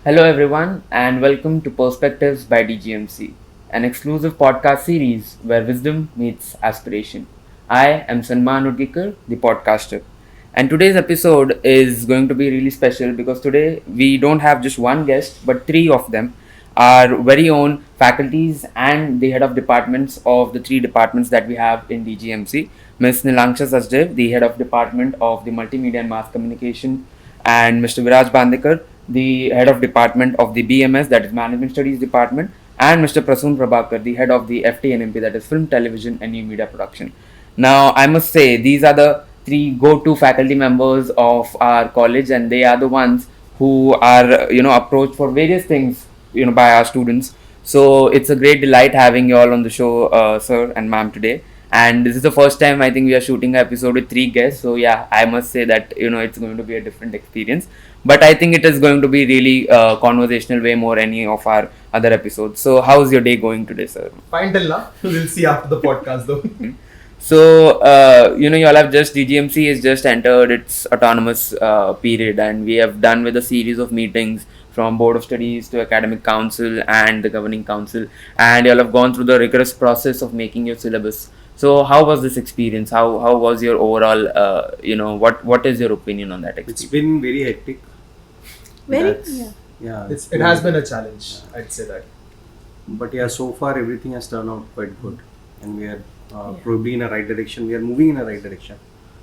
Hello, everyone, and welcome to Perspectives by DGMC, an exclusive podcast series where wisdom meets aspiration. I am Sanman Hutgikar, the podcaster, and today's episode is going to be really special because today we don't have just one guest but three of them, our very own faculties and the head of departments of the three departments that we have in DGMC, Ms. Nilanksha Sachdev, the head of department of the multimedia and mass communication, and Mr. Viraj Bandekar, the head of department of the BMS, that is Management Studies Department, and Mr. Prasoon Prabhakar, the head of the FTNMP, that is Film, Television and New Media Production. Now, I must say, these are the three go-to faculty members of our college, and they are the ones who are, approached for various things, by our students. So it's a great delight having you all on the show, sir and ma'am, today. And this is the first time I think we are shooting an episode with three guests. So yeah, I must say that it's going to be a different experience. But I think it is going to be really conversational, way more any of our other episodes. So how's your day going today, sir? Fine till now. We'll see after the podcast though. So, you all have DGMC has just entered its autonomous period, and we have done with a series of meetings from Board of Studies to Academic Council and the Governing Council, and you all have gone through the rigorous process of making your syllabus. So, how was this experience? How was your overall, what is your opinion on that experience? It's been very hectic. Yeah. It has been a challenge, I'd say that. But yeah, so far everything has turned out quite good, and we are probably in a right direction. We are moving in a right direction.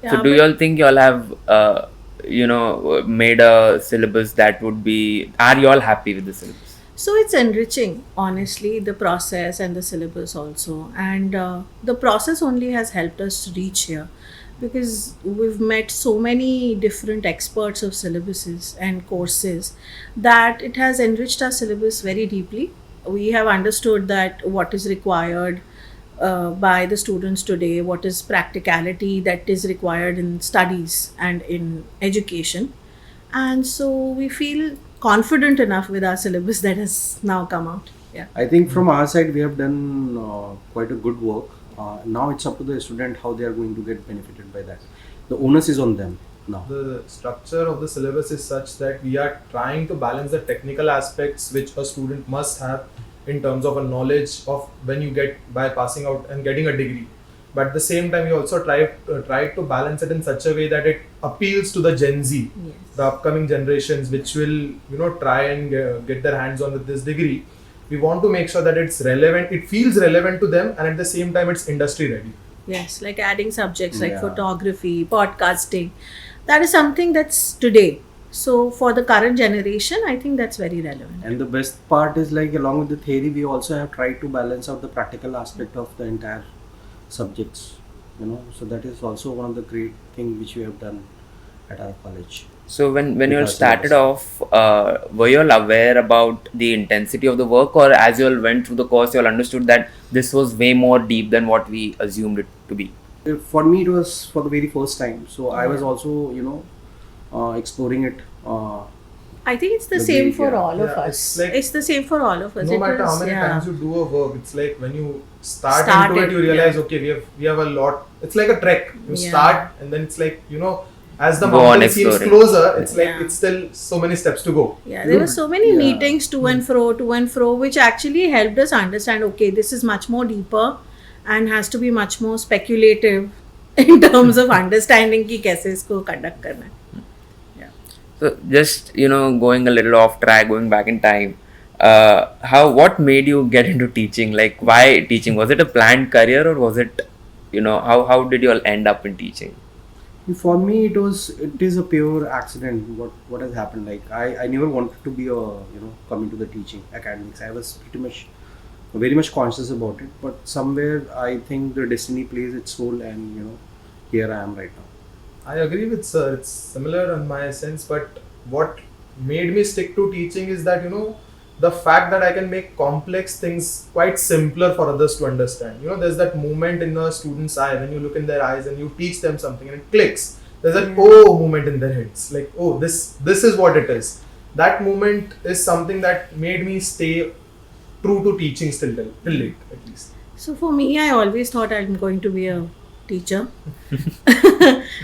So, do you all think you all have, made a syllabus that would be? Are you all happy with the syllabus? So it's enriching, honestly, the process and the syllabus also. And the process only has helped us reach here because we've met so many different experts of syllabuses and courses that it has enriched our syllabus very deeply. We have understood that what is required by the students today, what is practicality that is required in studies and in education. And so we feel confident enough with our syllabus that has now come out. Yeah. I think from our side we have done quite a good work. Now it's up to the student how they are going to get benefited by that. The onus is on them now. The structure of the syllabus is such that we are trying to balance the technical aspects which a student must have in terms of a knowledge of when you get by passing out and getting a degree. But at the same time, we also try to balance it in such a way that it appeals to the Gen Z, Yes. the upcoming generations, which will try and get their hands on with this degree. We want to make sure that it's relevant, it feels relevant to them, and at the same time, it's industry ready. Yes, like adding subjects like Yeah. photography, podcasting. That is something that's today. So for the current generation, I think that's very relevant. And the best part is like along with the theory, we also have tried to balance out the practical aspect of the entire subjects. So that is also one of the great things which we have done at our college. So when you all Because started syllabus. off, were you all aware about the intensity of the work, or as you all went through the course, you all understood that this was way more deep than what we assumed it to be? For me, it was for the very first time. So I was also, exploring it. I think it's the The same way- for yeah. all of Yeah, us. it's like- It's the same for all of us. No It matter how is- many yeah. times you do a work, it's like when you start into Started, it, you realize, yeah. okay, we have a lot. It's like a trek. You Yeah. start, and then it's like, as the Go on mountain seems exploring. closer, it's like Yeah. it's still so many steps to go. Yeah, there were so many Yeah. meetings to and fro, which actually helped us understand, okay, this is much more deeper and has to be much more speculative in terms of understanding कि कैसे इसको conduct करना है. So just going a little off track, going back in time, what made you get into teaching? Like, why teaching? Was it a planned career, or was it, how did you all end up in teaching? For me, it is a pure accident. What has happened? Like I never wanted to be coming to the teaching academics. I was very much conscious about it. But somewhere I think the destiny plays its role, and here I am right now. I agree with sir. It's similar in my sense, but what made me stick to teaching is that the fact that I can make complex things quite simpler for others to understand. There's that moment in a student's eye when you look in their eyes and you teach them something and it clicks. There's that oh moment in their heads, like oh this is what it is. That moment is something that made me stay true to teaching till late at least. So for me, I always thought I'm going to be a teacher.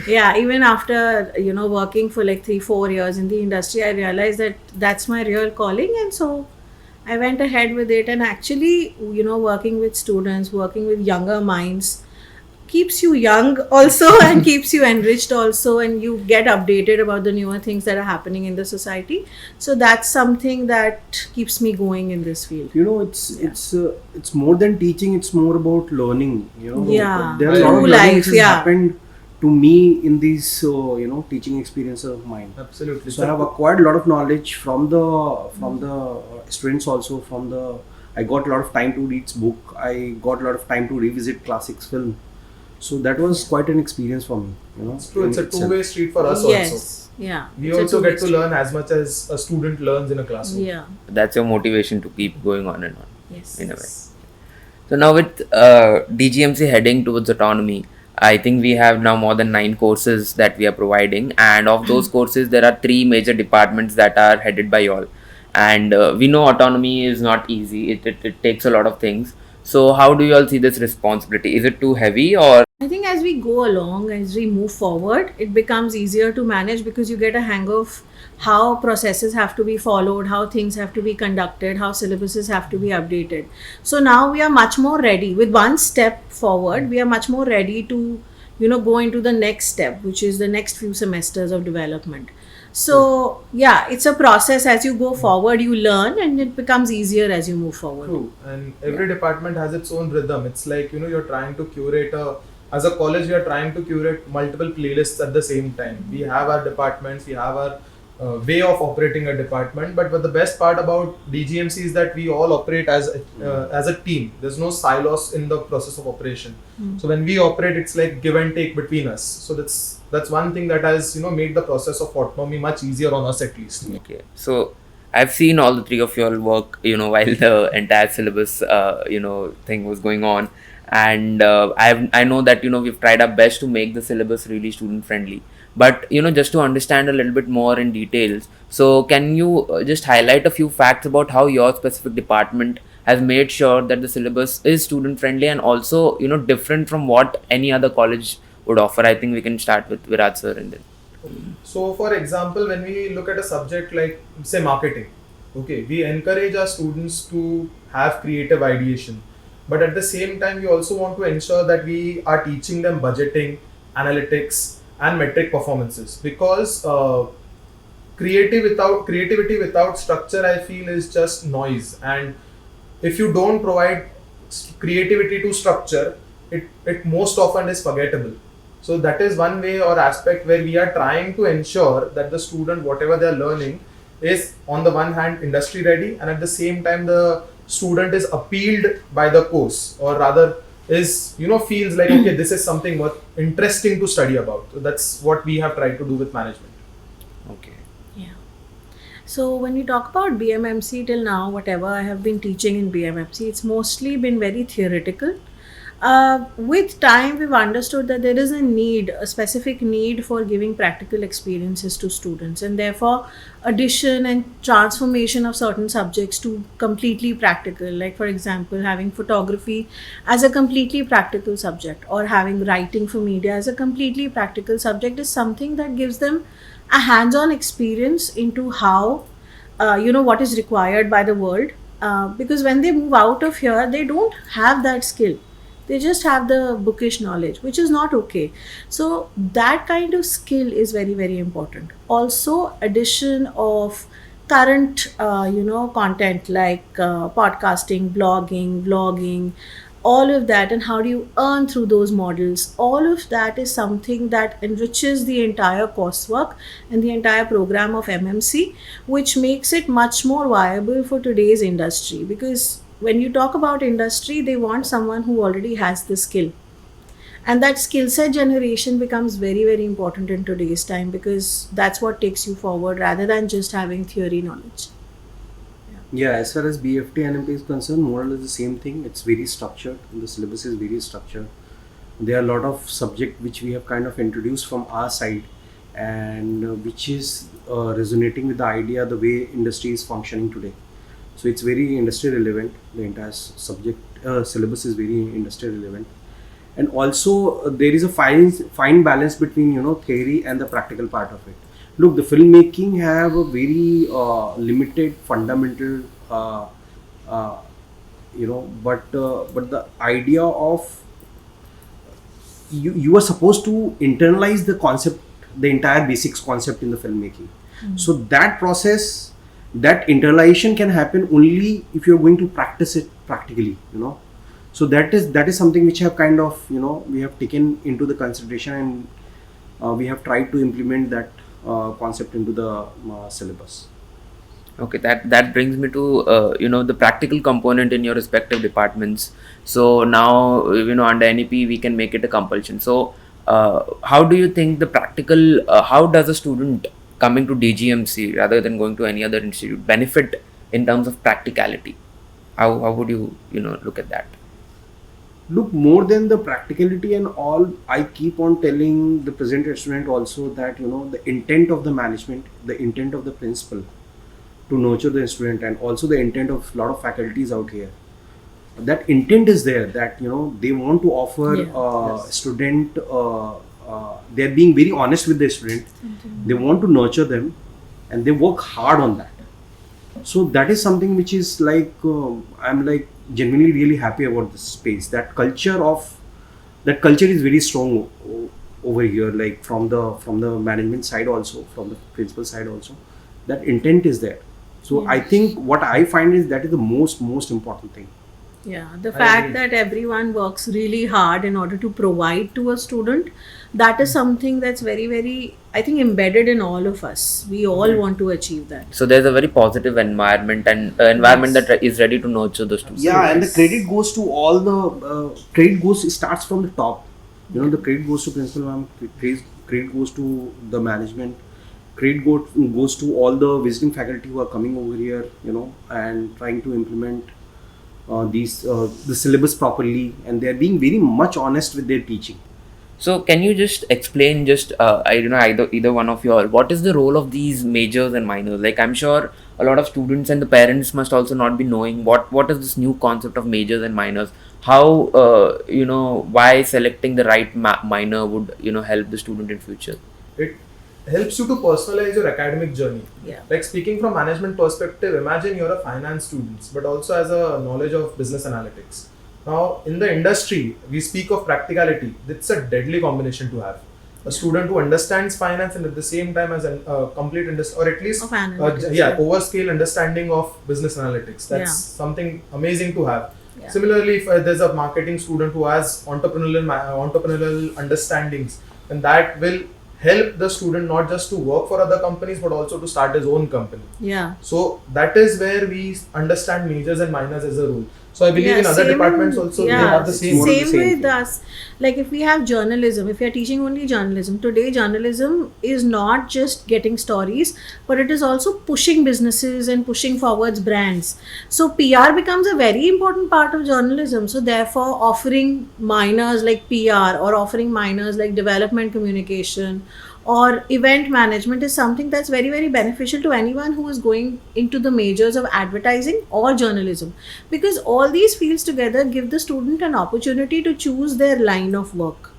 Yeah, even after working for like 3-4 years in the industry, I realized that that's my real calling, and so I went ahead with it. And actually, working with students, working with younger minds keeps you young also and keeps you enriched also, and you get updated about the newer things that are happening in the society. So that's something that keeps me going in this field. It's more than teaching. It's more about learning. Yeah, There are a lot of true learning life, which has yeah. happened to me in these teaching experience of mine. Absolutely. So I have acquired a lot of knowledge from the students also. I got a lot of time to read book. I got a lot of time to revisit classics film. So that was quite an experience for me. It's true. It's a itself. two-way street for us Yes, also. yeah. We It's a also two-way get to street. learn as much as a student learns in a classroom. Yeah. That's your motivation to keep going on and on, Yes. in a way. So now with DGMC heading towards autonomy, I think we have now more than 9 courses that we are providing, and of those courses there are 3 major departments that are headed by y'all. And we know autonomy is not easy, it takes a lot of things. So how do you all see this responsibility? Is it too heavy, or I think as we go along, as we move forward, it becomes easier to manage because you get a hang of how processes have to be followed, how things have to be conducted, how syllabuses have to be updated. So now we are much more ready. With one step forward, we are much more ready to, go into the next step, which is the next few semesters of development. So yeah, it's a process. As you go forward, you learn, and it becomes easier as you move forward. True. And every department has its own rhythm. It's like, you're trying to curate as a college, we are trying to curate multiple playlists at the same time. We have our departments, we have our way of operating a department. But the best part about DGMC is that we all operate as a team. There's no silos in the process of operation. So when we operate, it's like give and take between us. So that's one thing that has made the process of autonomy much easier on us, at least. okay? So I've seen all the 3 of you all work, while the entire syllabus, thing was going on, and I know that we've tried our best to make the syllabus really student friendly. But just to understand a little bit more in details, so can you just highlight a few facts about how your specific department has made sure that the syllabus is student friendly and also different from what any other college would offer? I think we can start with Viraj sir and then. So, for example, when we look at a subject like, say, marketing, okay, we encourage our students to have creative ideation. But at the same time, we also want to ensure that we are teaching them budgeting, analytics, and metric performances. Because creativity without structure, I feel, is just noise. And if you don't provide creativity to structure, it most often is forgettable. So that is one way or aspect where we are trying to ensure that the student, whatever they are learning, is on the one hand industry ready, and at the same time the student is appealed by the course, or rather is feels like, okay, this is something worth interesting to study about. So that's what we have tried to do with management. Okay. Yeah. So when we talk about BMMC till now, whatever I have been teaching in BMMC, it's mostly been very theoretical. With time, we've understood that there is a specific need for giving practical experiences to students, and therefore addition and transformation of certain subjects to completely practical. Like, for example, having photography as a completely practical subject, or having writing for media as a completely practical subject, is something that gives them a hands-on experience into how, what is required by the world. Because when they move out of here, they don't have that skill. They just have the bookish knowledge, which is not okay. So that kind of skill is very, very important. Also, addition of current, content like podcasting, blogging, vlogging, all of that, and how do you earn through those models. All of that is something that enriches the entire coursework and the entire program of MMC, which makes it much more viable for today's industry. Because when you talk about industry, they want someone who already has the skill, and that skill set generation becomes very, very important in today's time, because that's what takes you forward rather than just having theory knowledge. Yeah, as far as FTNMP is concerned, more or less the same thing. It's very structured. The syllabus is very structured. There are a lot of subject which we have kind of introduced from our side, and which is resonating with the idea, the way industry is functioning today. So it's very industry relevant. The entire subject syllabus is very industry relevant, and also there is a fine balance between, you know, theory and the practical part of it. Look, the filmmaking have a very limited fundamental you know, but the idea of you are supposed to internalize the concept, the entire basics concept in the filmmaking. So that process, that internalization can happen only if you're going to practice it practically, you know. So that is something which have kind of, you know, we have taken into the consideration, and we have tried to implement that concept into the syllabus. Okay, that brings me to the practical component in your respective departments. So now, under NEP we can make it a compulsion. So how do you think the practical? How does a student coming to DGMC rather than going to any other institute benefit in terms of practicality? How would you look at that? Look, more than the practicality and all, I keep on telling the present student also that, you know, the intent of the management, the intent of the principal to nurture the student, and also the intent of a lot of faculties out here. That intent is there, that, you know, they want to offer student, they're being very honest with the student. They want to nurture them, and they work hard on that. So that is something which is like, I'm like genuinely really happy about this space. That culture is very strong over here, like from the management side also, from the principal side also. That intent is there. So I think what I find is that is the most important thing. Yeah, the fact that everyone works really hard in order to provide to a student, that is something that's very, very, I think, embedded in all of us. We all want to achieve that. So there's a very positive environment, and environment that is ready to nurture the students. Yeah, and the credit goes to all the starts from the top. You know, the credit goes to principal ma'am, credit goes to the management, credit goes to all the visiting faculty who are coming over here, you know, and trying to implement the syllabus properly, and they are being very much honest with their teaching. So can you just explain, just either one of you all, what is the role of these majors and minors? Like, I'm sure a lot of students and the parents must also not be knowing what is this new concept of majors and minors. How why selecting the right minor would help the student in future? It helps you to personalize your academic journey. Yeah. Like, speaking from management perspective, imagine you're a finance student, but also has a knowledge of business analytics. Now, in the industry, we speak of practicality. It's a deadly combination to have. A student who understands finance and at the same time has a complete or at least overscale understanding of business analytics. That's something amazing to have. Yeah. Similarly, if there's a marketing student who has entrepreneurial understandings, then that will help the student not just to work for other companies but also to start his own company. Yeah. So that is where we understand majors and minors as a rule. So I believe in other departments also they have the same. Same with us. Like, if we have journalism, if we are teaching only journalism, today journalism is not just getting stories, but it is also pushing businesses and pushing forwards brands. So PR becomes a very important part of journalism. So therefore, offering minors like PR or offering minors like development communication or event management is something that's very, very beneficial to anyone who is going into the majors of advertising or journalism, because all these fields together give the student an opportunity to choose their line of work,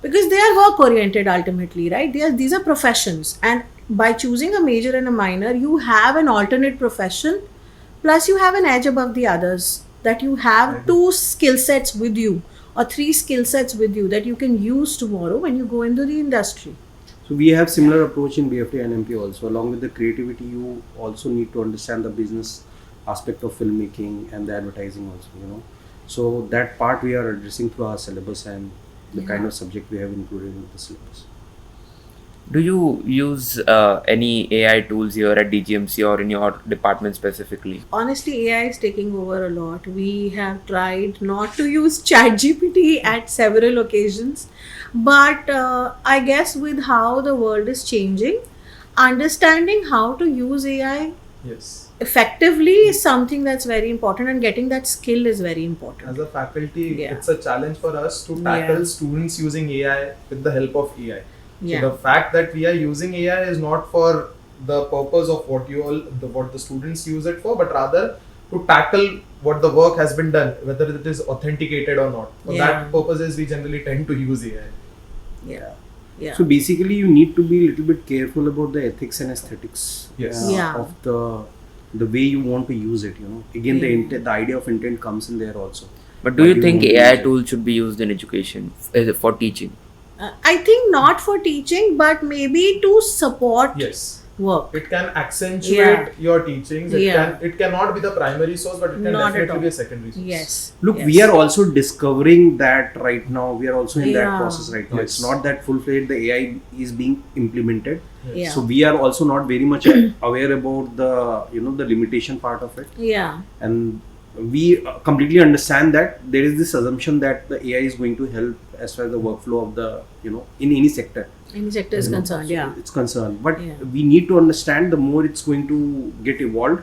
because they are work oriented ultimately, right? These are professions, and by choosing a major and a minor, you have an alternate profession, plus you have an edge above the others, that you have 2 skill sets with you or 3 skill sets with you that you can use tomorrow when you go into the industry. So we have similar approach in FTNMP also. Along with the creativity, you also need to understand the business aspect of filmmaking and the advertising also, you know. So that part we are addressing through our syllabus and the kind of subject we have included in the syllabus. Do you use any AI tools here at DGMC or in your department specifically? Honestly, AI is taking over a lot. We have tried not to use ChatGPT at several occasions, but I guess with how the world is changing, understanding how to use AI effectively is something that's very important, and getting that skill is very important. As a faculty, it's a challenge for us to tackle students using AI with the help of AI. So the fact that we are using AI is not for the purpose of what the students use it for, but rather to tackle what the work has been done, whether it is authenticated or not. For Yeah. that purposes, we generally tend to use AI. Yeah. Yeah. So basically, you need to be a little bit careful about the ethics and aesthetics Yes. Yeah. of the way you want to use it. Again, Yeah. the idea of intent comes in there also. But do Why you do you think want to AI use it? tools should be used in education for teaching? I think not for teaching, but maybe to support Yes. work. It can accentuate your teachings. Yeah. It cannot be the primary source, but it can Not at definitely all. be a secondary source. Yes. Look, yes. we are also discovering that right now. We are also in that Yeah. process right now. Yes. It's not that full-fledged the AI is being implemented. Yeah. So we are also not very much aware about the the limitation part of it, Yeah. and we completely understand that there is this assumption that the AI is going to help as far as the workflow of the in any sector. Any sector is concerned. So Yeah. it's concerned, but Yeah. we need to understand the more it's going to get evolved,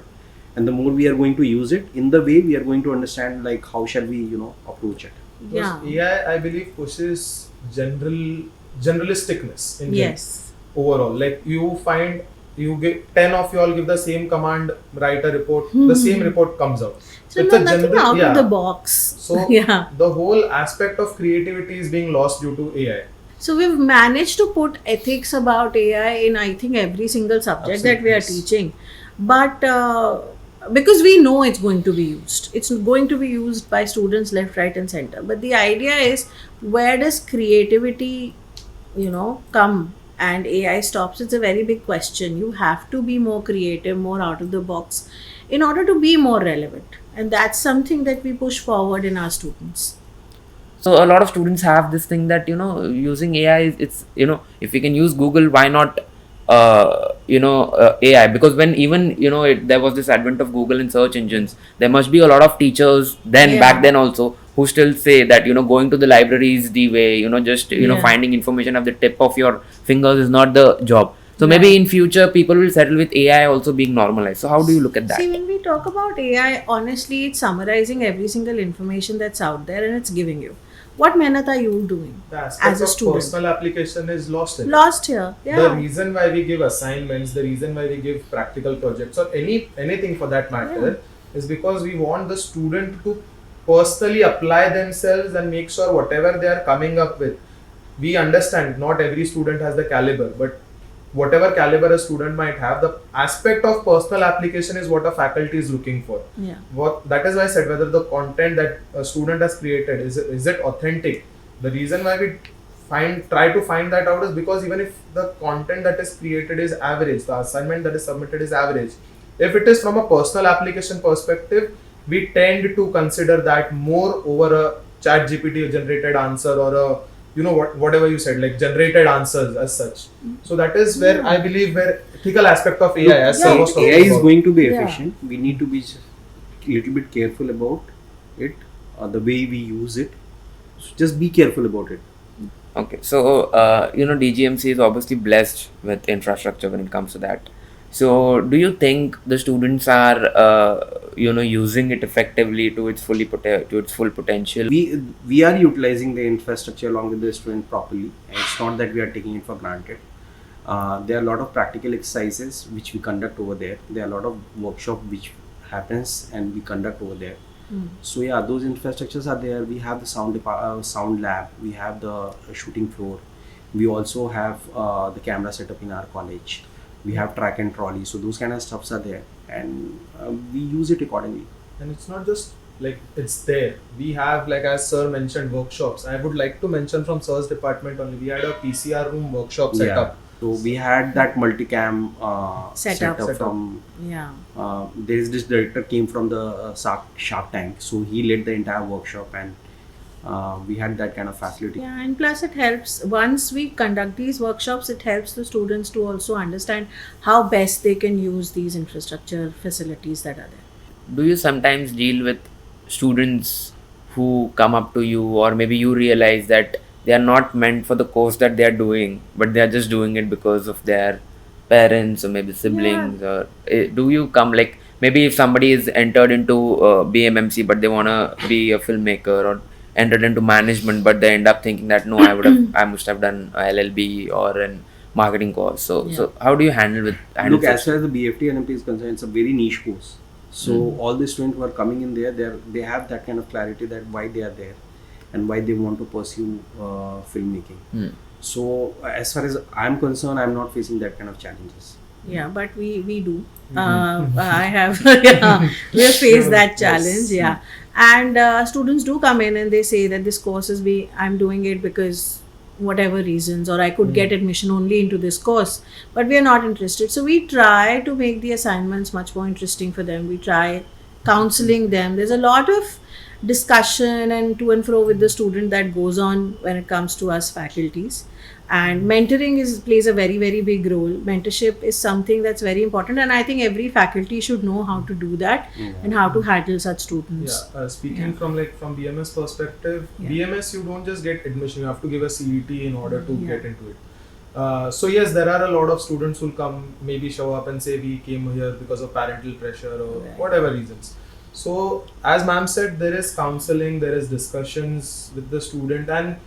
and the more we are going to use it. In the way we are going to understand like how shall we approach it. Yeah. Because AI, I believe, pushes generalisticness in Yes. overall. Like you get 10 of you all give the same command, write a report, the same report comes out. So it's no, a nothing general- out yeah. of the box. So Yeah. the whole aspect of creativity is being lost due to AI. So we've managed to put ethics about AI in I think every single subject that we are Absolutely, yes. teaching, but because we know it's going to be used, it's going to be used by students left, right, and center. But the idea is, where does creativity, come and AI stops? It's a very big question. You have to be more creative, more out of the box, in order to be more relevant, and that's something that we push forward in our students. So a lot of students have this thing that using AI it's if we can use Google, why not AI? Because when even there was this advent of Google and search engines, there must be a lot of teachers then Yeah. back then also who still say that going to the library is the way, just Yeah. finding information at the tip of your fingers is not the job. So maybe Right. in future people will settle with AI also being normalized. So how do you look at that? See, when we talk about AI, honestly, it's summarizing every single information that's out there and it's giving you. What mehnat are you doing The aspect as a of student? personal application is lost in it. Lost here. The Yeah. reason why we give assignments, the reason why we give practical projects, or anything for that matter, is because we want the student to personally apply themselves and make sure whatever they are coming up with. We understand not every student has the caliber, but whatever caliber a student might have, the aspect of personal application is what a faculty is looking for. Yeah. That is why I said whether the content that a student has created is it authentic. The reason why we try to find that out is because even if the content that is created is average, the assignment that is submitted is average, if it is from a personal application perspective, we tend to consider that more over a chat GPT generated answer or a whatever you said, like generated answers as such. So that is where I believe where ethical aspect of AI, as Sir was talking AI is about. going to be Yeah. efficient. We need to be a little bit careful about it, the way we use it. So just be careful about it. Okay, so DGMC is obviously blessed with infrastructure when it comes to that. So do you think the students are using it effectively to its full potential? We are utilizing the infrastructure along with the student properly. It's not that we are taking it for granted. There are a lot of practical exercises which we conduct over there. There are a lot of workshop which happens and we conduct over there. So yeah, those infrastructures are there. We have the sound lab. We have the shooting floor. We also have the camera setup in our college. We have track and trolley. So those kind of stuffs are there, and we use it accordingly. And it's not just like it's there. We have, like as Sir mentioned, workshops. I would like to mention from Sir's department only. We had a PCR room workshop set up. So we had that multicam Setup. from. Yeah. There is this director came from the Shark Tank, so he led the entire workshop, and we had that kind of facility. Yeah, and plus it helps, once we conduct these workshops, it helps the students to also understand how best they can use these infrastructure facilities that are there. Do you sometimes deal with students who come up to you, or maybe you realize that they are not meant for the course that they are doing, but they are just doing it because of their parents or maybe siblings? Or do you come, like, maybe if somebody is entered into BMMC but they want to be a filmmaker, or entered into management but they end up thinking that no, I must have done a LLB or an marketing course. So how do you handle Look, such- as far as the BFTNMP is concerned, it's a very niche course. So all the students who are coming in there, they have that kind of clarity that why they are there and why they want to pursue filmmaking. So as far as I'm concerned, I'm not facing that kind of challenges. Yeah, but we do. I have we have faced that challenge. Yes. Yeah, and students do come in and they say that this course is I'm doing it because whatever reasons, or I could get admission only into this course, but we are not interested. So we try to make the assignments much more interesting for them. We try counseling them. There's a lot of discussion and to and fro with the student that goes on when it comes to us faculties, and mentoring plays a very, very big role. Mentorship is something that's very important, and I think every faculty should know how to do that and how to handle such students. Speaking from BMS perspective, BMS you don't just get admission, you have to give a CET in order to get into it. So yes, there are a lot of students who'll come, maybe show up and say we came here because of parental pressure or whatever reasons. So as ma'am said, there is counseling, there is discussions with the student, and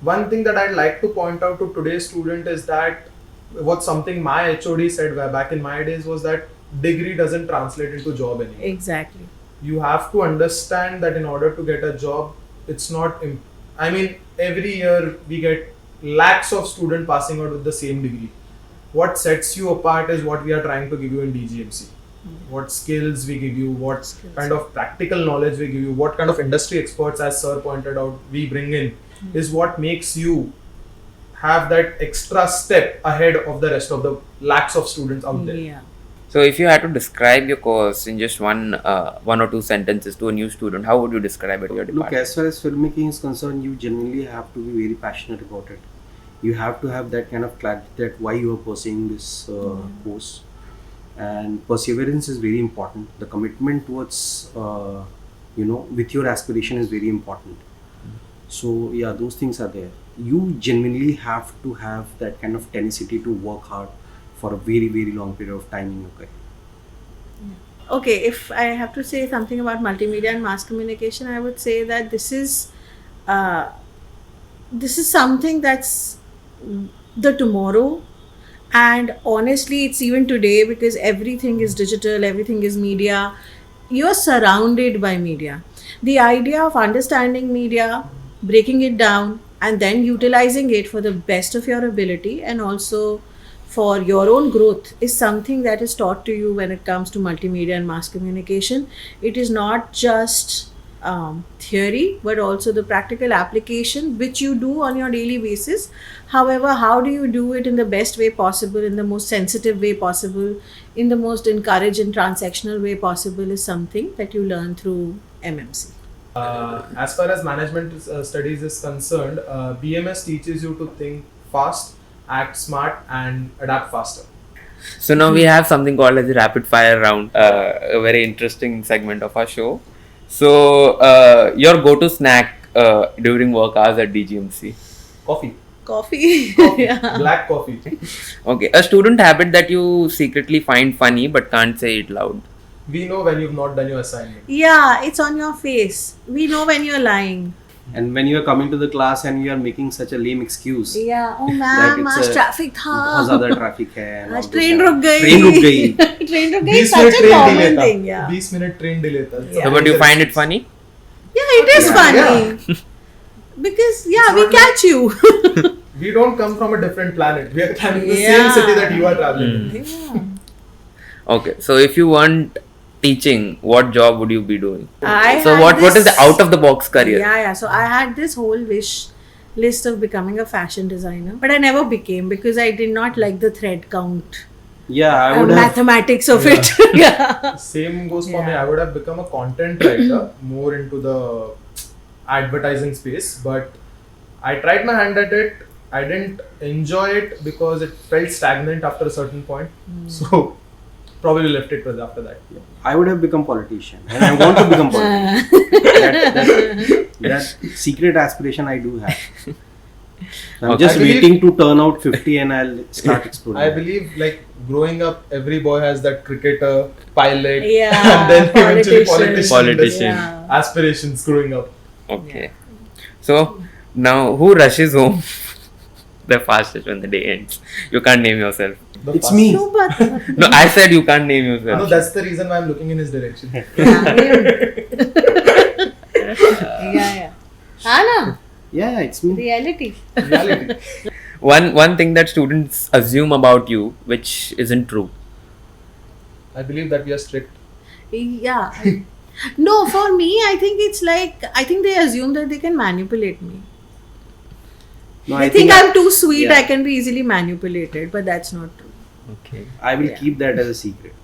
one thing that I'd like to point out to today's student is that what something my HOD said back in my days was that degree doesn't translate into job anymore. Exactly. You have to understand that in order to get a job, it's not, every year we get lakhs of students passing out with the same degree. What sets you apart is what we are trying to give you in DGMC. What skills we give you, what kind of practical knowledge we give you, what kind of industry experts, as sir pointed out, we bring in, is what makes you have that extra step ahead of the rest of the lakhs of students out there. Yeah. So if you had to describe your course in just one or two sentences to a new student, how would you describe it to your department? Look, as far as filmmaking is concerned, you genuinely have to be very passionate about it. You have to have that kind of clarity that why you are pursuing this course. And perseverance is very important. The commitment towards, with your aspiration is very important. So yeah, those things are there. You genuinely have to have that kind of tenacity to work hard for a very, very long period of time in your career. Okay, if I have to say something about multimedia and mass communication, I would say that this is something that's the tomorrow. And honestly, it's even today, because everything is digital, everything is media. You're surrounded by media. The idea of understanding media, breaking it down, and then utilizing it for the best of your ability and also for your own growth is something that is taught to you when it comes to multimedia and mass communication. It is not just theory, but also the practical application which you do on your daily basis. However, how do you do it in the best way possible, in the most sensitive way possible, in the most encouraging transactional way possible, is something that you learn through MMC. As far as management studies is concerned, BMS teaches you to think fast, act smart, and adapt faster. So now we have something called as a rapid fire round, a very interesting segment of our show. So your go-to snack during work hours at DGMC? Coffee. Yeah. Black coffee. Okay, a student habit that you secretly find funny but can't say it loud. We know when you've not done your assignment. Yeah, it's on your face. We know when you're lying. And when you are coming to the class and you are making such a lame excuse. Yeah, oh ma'am, आज traffic था. बहुत ज़्यादा traffic है. आज train रुक गई. Train रुक गई. 20 Such minute a train common delay था. thing. Yeah. 20 minute train delay था. Yeah. So, but you find it funny? Yeah, it is funny. Because we not catch you. We don't come from a different planet. We are traveling the same city that you are traveling in. Yeah. Okay, so if you weren't teaching, what job would you be doing? So what is the out of the box career? Yeah. So I had this whole wish list of becoming a fashion designer, but I never became because I did not like the thread count. Yeah, I would have. Mathematics of it. Yeah. Same goes for me. I would have become a content writer, more into the advertising space, but I tried my hand at it. I didn't enjoy it because it felt stagnant after a certain point. So probably left it after that. Yeah. I would have become politician, and I want to become politician. that secret aspiration I do have. I'm just waiting to turn out 50 and I'll start exploring. I believe, like, growing up, every boy has that cricketer, pilot, Yeah, and then eventually politician. Yeah. Aspirations growing up. Okay. So now who rushes home the fastest when the day ends? You can't name yourself. The It's fast- me. No, but No, I said you can't name No, yourself. that's the reason why I'm looking in his direction. yeah. Anna, Yeah, it's me. reality. Reality. One thing that students assume about you, which isn't true. I believe that we are strict. Yeah. No, for me, I think it's like, I think they assume that they can manipulate me. No, They I think I'm too sweet, yeah. I can be easily manipulated, but that's not true. Okay. I will Yeah. keep that as a secret.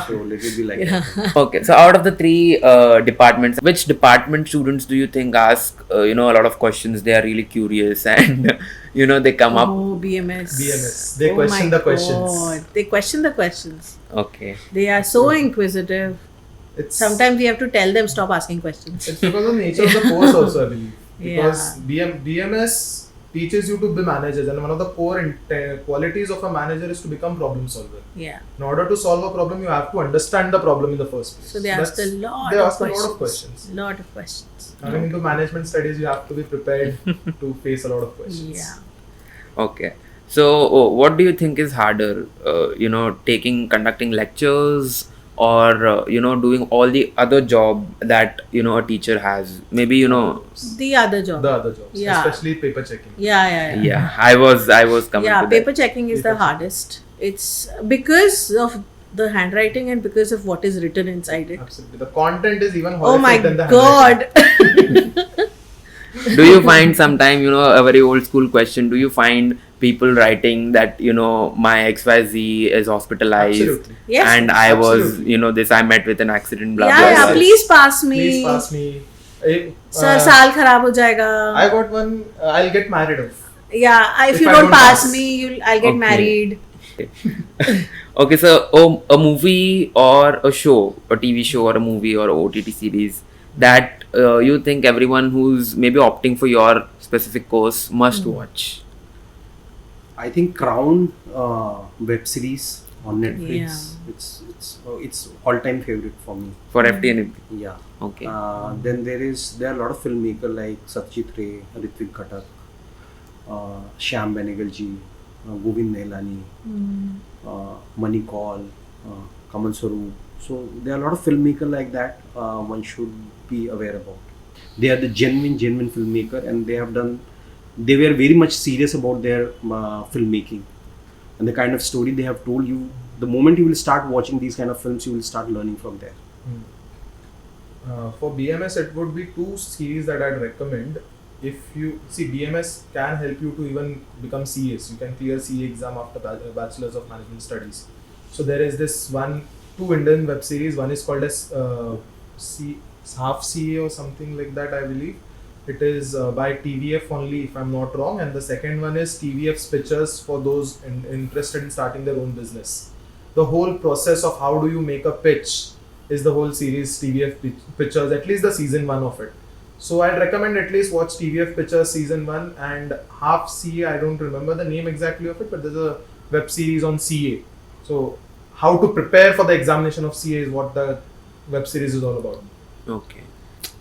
So let it be like that. Okay. So out of the three departments, which department students do you think ask a lot of questions? They are really curious and they come up. Oh, BMS. BMS. They Oh question my the questions. God. They question the questions. Okay. They are so inquisitive. It's Sometimes we have to tell them stop asking questions. It's because of the nature of the course also, I believe. Yeah. Because BMS teaches you to be managers, and one of the core qualities of a manager is to become problem solver. Yeah. In order to solve a problem, you have to understand the problem in the first place. So they asked a lot They of asked a questions. lot of questions. Lot of questions. Coming into management studies, you have to be prepared to face a lot of questions. Yeah. Okay. So what do you think is harder? Conducting lectures or doing all the other job that a teacher has. Maybe The other job. The other jobs, Yeah. especially paper checking. Yeah. Yeah, I was coming Yeah, to paper that. checking is the Paper hardest. It's because of the handwriting and because of what is written inside it. Absolutely. The content is even Oh my horrific than the handwriting. god. Do you find sometime a very old school question? Do you find people writing that my XYZ is hospitalized Absolutely. Yes. and I was Absolutely. this I met with an accident blah Yeah, blah. yeah, blah. please pass me. Please pass me. Sir, साल खराब हो जाएगा. I got one. I'll get married off. Yeah, if If you I don't don't pass pass. me, I'll get Okay. married. Okay, so a movie or a show, a TV show or a movie or a OTT series that you think everyone who's maybe opting for your specific course must watch. I think Crown web series on Netflix. Yeah. It's all time favorite for me. For FTNMP. Yeah. Okay. Then there are a lot of filmmakers like Satyajit Ray, Ritvik Katak, Shyam Benegalji, Govind Nehlani, Mani Kaul, Kamal Swaroop. So there are a lot of filmmakers like that one should be aware about. They are the genuine filmmaker, and they were very much serious about their filmmaking and the kind of story they have told you. The moment you will start watching these kind of films, you will start learning from there. For BMS, it would be two series that I'd recommend. If you see, BMS can help you to even become CAs. You can clear CA exam after Bachelor's of Management Studies. So there is this two Indian web series. One is called as Half CA or something like that, I believe. It is by TVF only, if I'm not wrong. And the second one is TVF's Pictures for those interested in starting their own business. The whole process of how do you make a pitch is the whole series TVF Pictures, at least the season 1 of it. So I'd recommend at least watch TVF Pictures season 1 and Half CA. I don't remember the name exactly of it, but there's a web series on CA. So how to prepare for the examination of CA is what the web series is all about. Okay.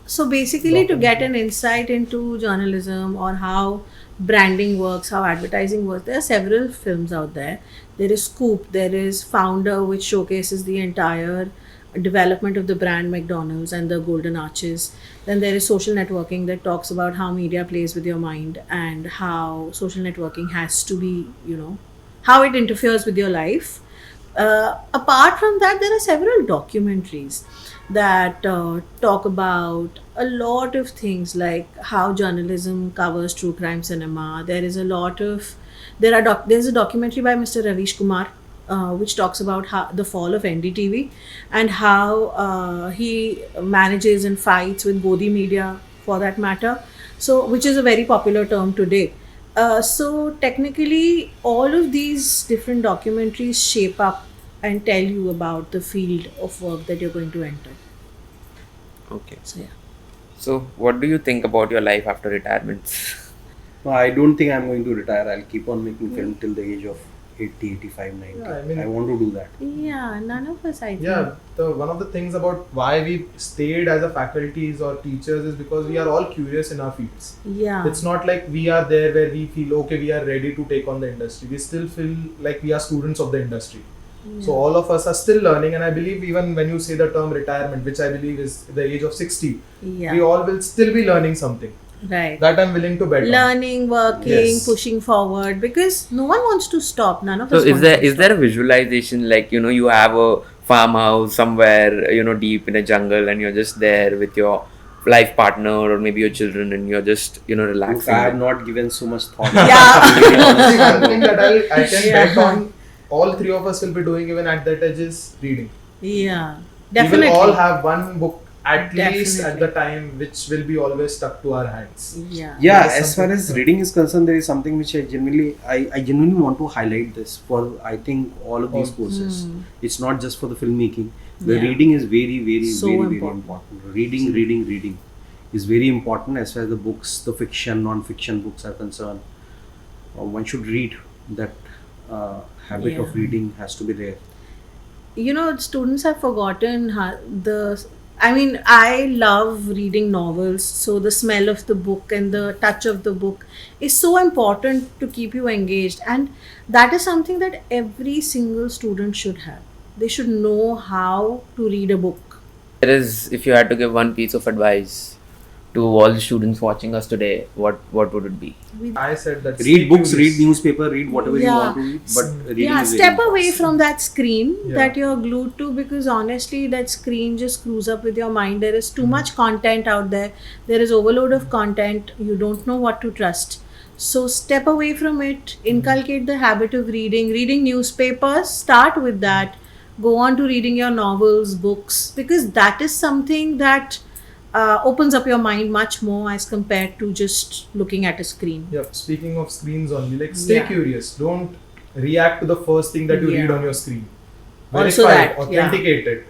So basically, to get an insight into journalism or how branding works, how advertising works, there are several films out there. There is Scoop, there is Founder, which showcases the entire development of the brand McDonald's and the Golden Arches. Then there is Social Networking that talks about how media plays with your mind and how social networking has to be, how it interferes with your life. Apart from that, there are several documentaries that talk about a lot of things like how journalism covers true crime cinema. There's a documentary by Mr. Ravish Kumar which talks about the fall of NDTV and how he manages and fights with Godi Media for that matter. So, which is a very popular term today. So technically, all of these different documentaries shape up and tell you about the field of work that you're going to enter. Okay. So yeah. So what do you think about your life after retirement? No, I don't think I'm going to retire. I'll keep on making film till the age of 80, 85, 90. Yeah, I mean- I want to do that. Yeah, none of us, I think. Yeah, one of the things about why we stayed as a faculties or teachers is because we are all curious in our fields. Yeah. It's not like we are there where we feel okay, we are ready to take on the industry. We still feel like we are students of the industry. So Yeah. all of us are still learning, and I believe even when you say the term retirement, which I believe is the age of 60, Yeah. we all will still be learning something. Right. That I'm willing to bet on. Learning, working, Yes. pushing forward, because no one wants to stop. None of So us is wants there to is there a visualization, like you have a farmhouse somewhere deep in a jungle, and you're just there with your life partner or maybe your children, and you're just Look, relaxing. I have not given so much thought. Yeah. See, one thing that I can Yeah. bet on, all three of us will be doing even at that age is reading. Yeah. We Definitely. will all have one book at least Definitely. at the time, which will be always stuck to our hands. Yeah. Yeah, There is as far something- as reading is concerned, there is something which I genuinely want to highlight this for, I think, all of these Oh. courses. Hmm. It's not just for the filmmaking. The Yeah. reading is very, very, So very, very important. important. Reading is very important as far as the books, the fiction, non-fiction books are concerned. One should read. That habit of Yeah. reading has to be there. Students have forgotten I love reading novels, so the smell of the book and the touch of the book is so important to keep you engaged, and that is something that every single student should have. They should know how to read a book. If you had to give one piece of advice to all the students watching us today, what would it be? I said that. Read stay books, curious. read newspaper, read whatever you Yeah. want to read, but reading Yeah, is very step important. away from that screen Yeah. that you're glued to, because honestly that screen just screws up with your mind. There is too much content out there. There is overload of content. You don't know what to trust. So step away from it. Inculcate the habit of reading newspapers. Start with that. Go on to reading your novels, books, because that is something that opens up your mind much more as compared to just looking at a screen. Yep. Speaking of screens only, like stay Yeah. curious. Don't react to the first thing that you Yeah. read on your screen. Also Verify, that, yeah. authenticate it.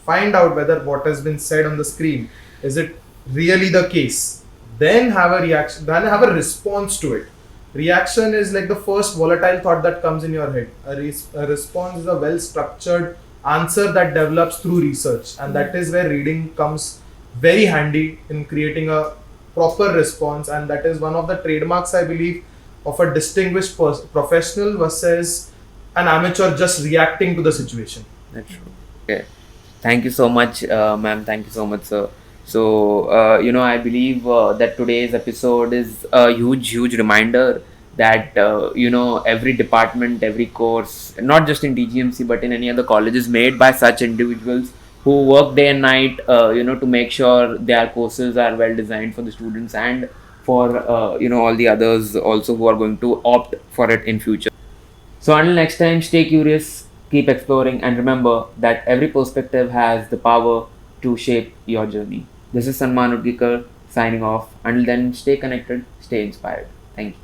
Find out whether what has been said on the screen is it really the case. Then have a reaction. Then have a response to it. Reaction is like the first volatile thought that comes in your head. A response is a well-structured answer that develops through research, and that is where reading comes very handy in creating a proper response, and that is one of the trademarks, I believe, of a distinguished professional versus an amateur just reacting to the situation. That's true. Okay. Thank you so much, ma'am. Thank you so much, sir. So, I believe that today's episode is a huge reminder that, every department, every course, not just in DGMC but in any other college, is made by such individuals who work day and night, to make sure their courses are well designed for the students and for, all the others also who are going to opt for it in future. So until next time, stay curious, keep exploring, and remember that every perspective has the power to shape your journey. This is Sanman Hutgikar signing off. Until then, stay connected, stay inspired. Thank you.